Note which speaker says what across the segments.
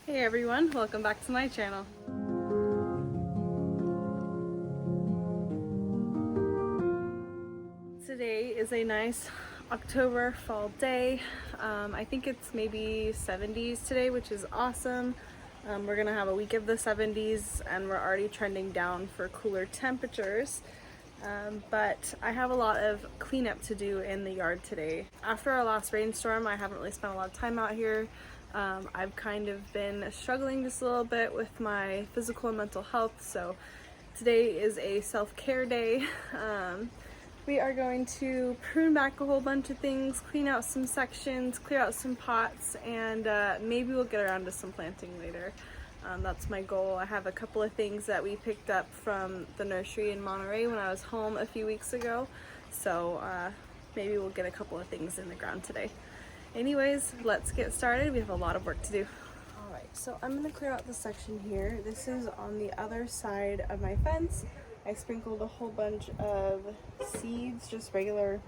Speaker 1: Hey everyone, welcome back to my channel. Today is a nice October fall day. I think it's maybe 70s today, which is awesome. We're gonna have a week of the 70s and we're already trending down for cooler temperatures. But I have a lot of cleanup to do in the yard today. After our last rainstorm, I haven't really spent a lot of time out here. I've kind of been struggling just a little bit with my physical and mental health, so today is a self-care day. We are going to prune back a whole bunch of things, clean out some sections, clear out some pots, and maybe we'll get around to some planting later. That's my goal. I have a couple of things that we picked up from the nursery in Monterey when I was home a few weeks ago, so maybe we'll get a couple of things in the ground today. Anyways, let's get started. We have a lot of work to do. Alright, so I'm going to clear out the section here. This is on the other side of my fence. I sprinkled a whole bunch of seeds, just regular,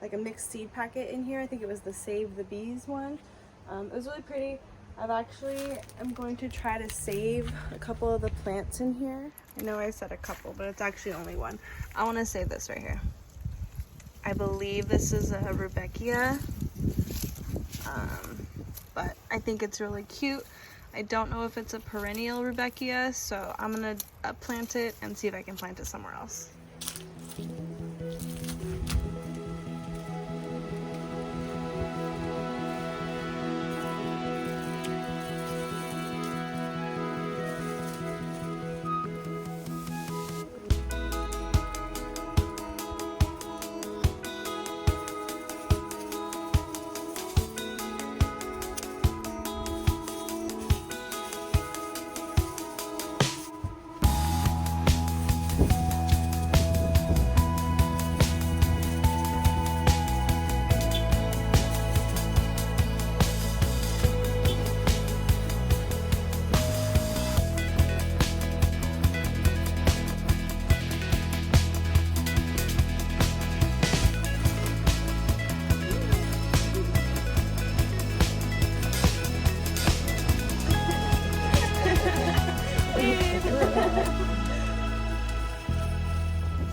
Speaker 1: like a mixed seed packet in here. I think it was the Save the Bees one. It was really pretty. I'm going to try to save a couple of the plants in here. I know I said a couple, but it's actually only one. I want to save this right here. I believe this is a Rudbeckia, but I think it's really cute. I don't know if it's a perennial Rudbeckia, so I'm gonna plant it and see if I can plant it somewhere else.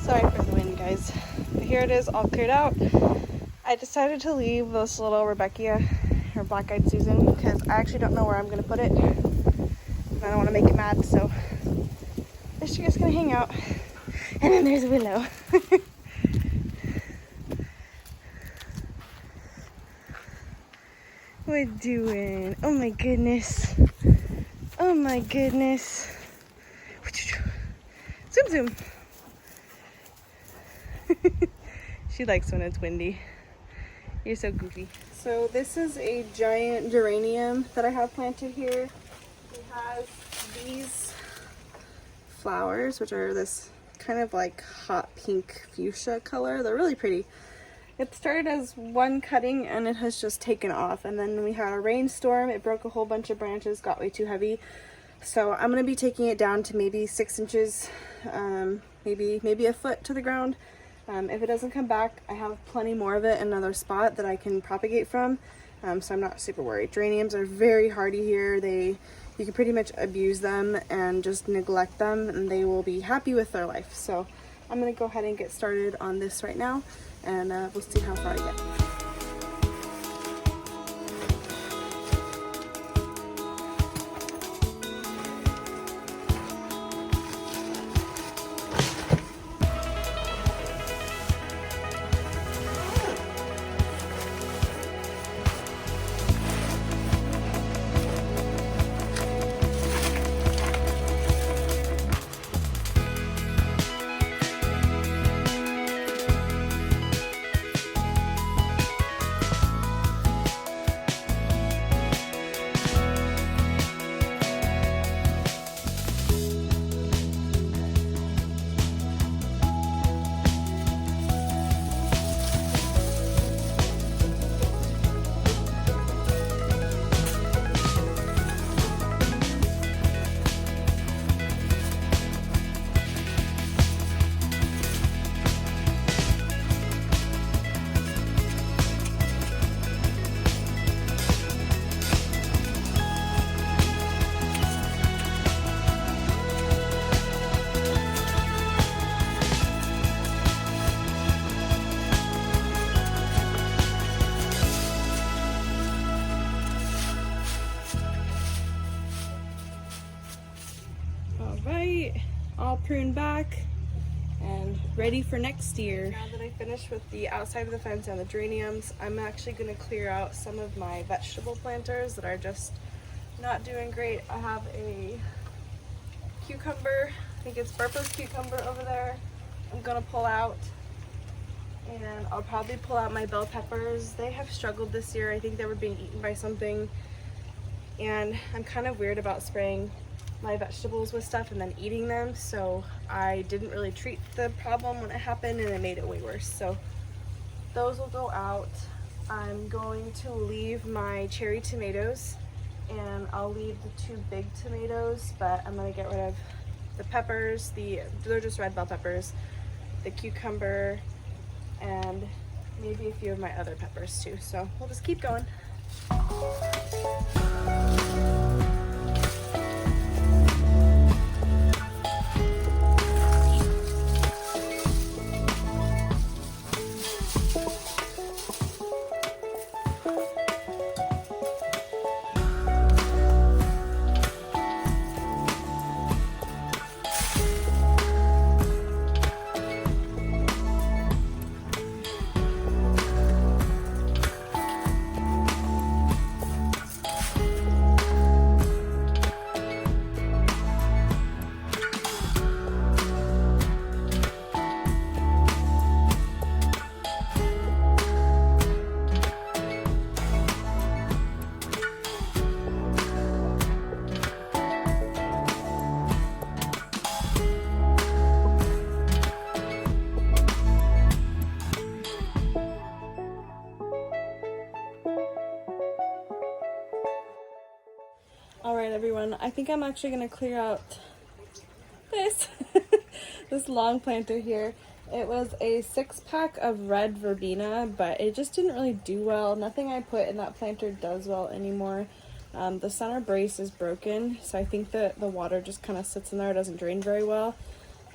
Speaker 1: Sorry for the wind, guys. But here it is, all cleared out. I decided to leave this little Rudbeckia, or Black-Eyed Susan, because I actually don't know where I'm going to put it. I don't want to make it mad, so it's just going to hang out. And then there's Willow. What you doing? Oh my goodness. Oh my goodness. Zoom zoom. She likes when it's windy. You're so goofy. So this is a giant geranium that I have planted here. It has these flowers, which are this kind of like hot pink fuchsia color. They're really pretty. It started as one cutting and it has just taken off. And then we had a rainstorm. It broke a whole bunch of branches, got way too heavy. So I'm going to be taking it down to maybe 6 inches, maybe a foot to the ground. If it doesn't come back, I have plenty more of it in another spot that I can propagate from, so I'm not super worried. Geraniums are very hardy here. You can pretty much abuse them and just neglect them and they will be happy with their life. So I'm going to go ahead and get started on this right now, and we'll see how far I get. right, all pruned back and ready for next year. Now that I finished with the outside of the fence and the geraniums, I'm actually going to clear out some of my vegetable planters that are just not doing great. I have a cucumber, I think it's Burpo's cucumber over there, I'm going to pull out. And I'll probably pull out my bell peppers. They have struggled this year. I think they were being eaten by something. And I'm kind of weird about spraying my vegetables with stuff and then eating them. So I didn't really treat the problem when it happened and it made it way worse. So those will go out. I'm going to leave my cherry tomatoes and I'll leave the 2 big tomatoes, but I'm going to get rid of the peppers. They're just red bell peppers, the cucumber, and maybe a few of my other peppers too. So we'll just keep going. Alright everyone, I think I'm actually going to clear out this, this long planter here. It was a 6-pack of red verbena, but it just didn't really do well. Nothing I put in that planter does well anymore. The center brace is broken, so I think that the water just kind of sits in there, it doesn't drain very well.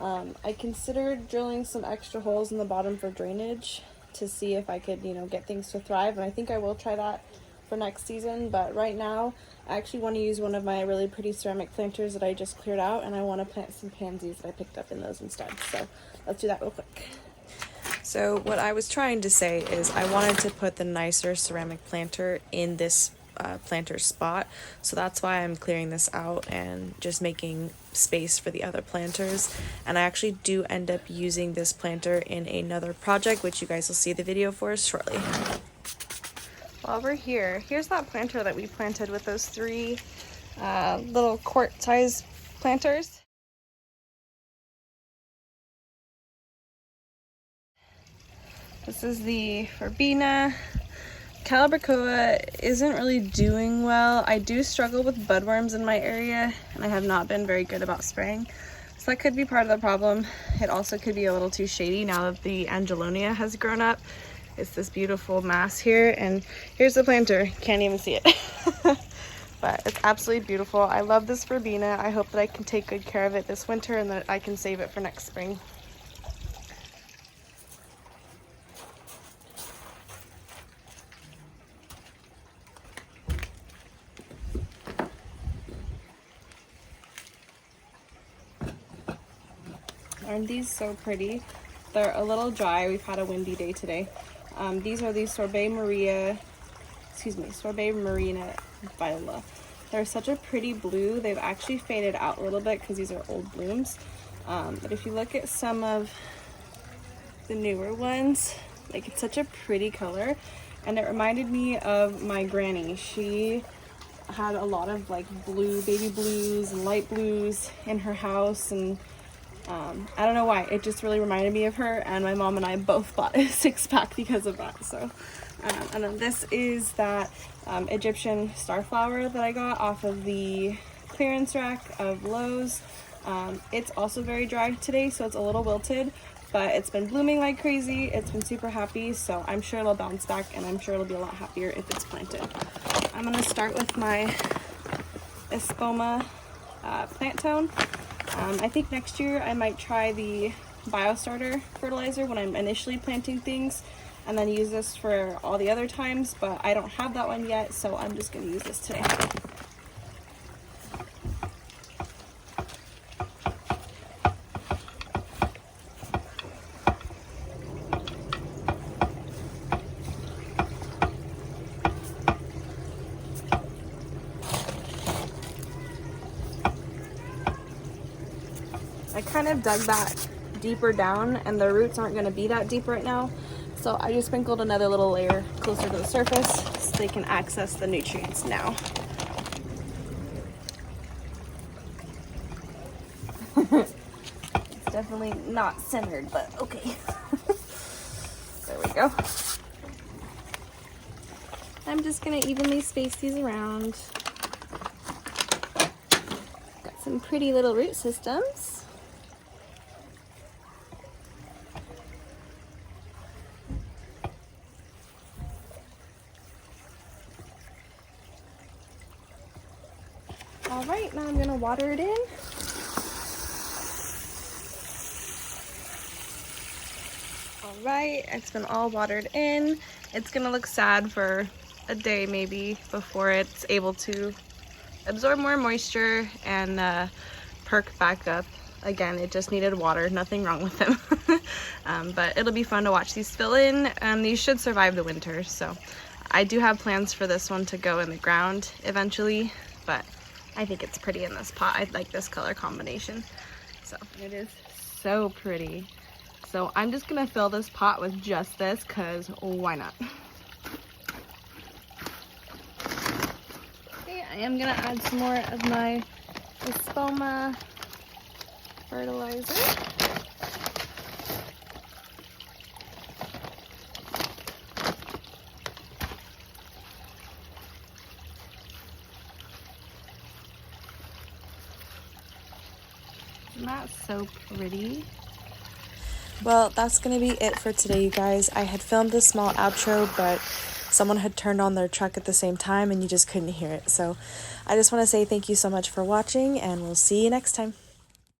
Speaker 1: I considered drilling some extra holes in the bottom for drainage to see if I could, get things to thrive, and I think I will try that for next season. But right now I actually want to use one of my really pretty ceramic planters that I just cleared out, and I want to plant some pansies that I picked up in those instead. So let's do that real quick.
Speaker 2: So what I was trying to say is I wanted to put the nicer ceramic planter in this planter spot, so that's why I'm clearing this out and just making space for the other planters. And I actually do end up using this planter in another project, which you guys will see the video for shortly.
Speaker 1: While we're here, here's that planter that we planted with those 3 little quart-sized planters. This is the verbena. Calibrachoa isn't really doing well. I do struggle with budworms in my area, and I have not been very good about spraying. So that could be part of the problem. It also could be a little too shady now that the Angelonia has grown up. It's this beautiful mass here, and here's the planter. Can't even see it. But it's absolutely beautiful. I love this verbena. I hope that I can take good care of it this winter and that I can save it for next spring. Aren't these so pretty? They're a little dry. We've had a windy day today. These are the Sorbet Marina Viola. They're such a pretty blue. They've actually faded out a little bit because these are old blooms. But if you look at some of the newer ones, like, it's such a pretty color, and it reminded me of my granny. She had a lot of like blue, baby blues and light blues in her house, and I don't know why, it just really reminded me of her, and my mom and I both bought a 6-pack because of that. So and then this is that Egyptian starflower that I got off of the clearance rack of Lowe's. It's also very dry today, so it's a little wilted, but it's been blooming like crazy. It's been super happy, so I'm sure it'll bounce back, and I'm sure it'll be a lot happier if it's planted. I'm gonna start with my Espoma plant tone. I think next year I might try the Biostarter fertilizer when I'm initially planting things, and then use this for all the other times, but I don't have that one yet, so I'm just going to use this today. I kind of dug that deeper down and the roots aren't going to be that deep right now. So I just sprinkled another little layer closer to the surface so they can access the nutrients now. It's definitely not centered, but okay. There we go. I'm just gonna evenly space these around. Got some pretty little root systems. All right, now I'm gonna water it in. All right, it's been all watered in. It's gonna look sad for a day maybe before it's able to absorb more moisture and perk back up. Again, it just needed water, nothing wrong with them. But it'll be fun to watch these fill in, and these should survive the winter. So I do have plans for this one to go in the ground eventually, but I think it's pretty in this pot. I like this color combination. So it is so pretty. So I'm just gonna fill this pot with just this, cause why not? Okay, I am gonna add some more of my Espoma fertilizer. Isn't that so pretty?
Speaker 2: Well, that's going to be it for today, you guys. I had filmed a small outro, but someone had turned on their truck at the same time and you just couldn't hear it. So I just want to say thank you so much for watching, and we'll see you next time.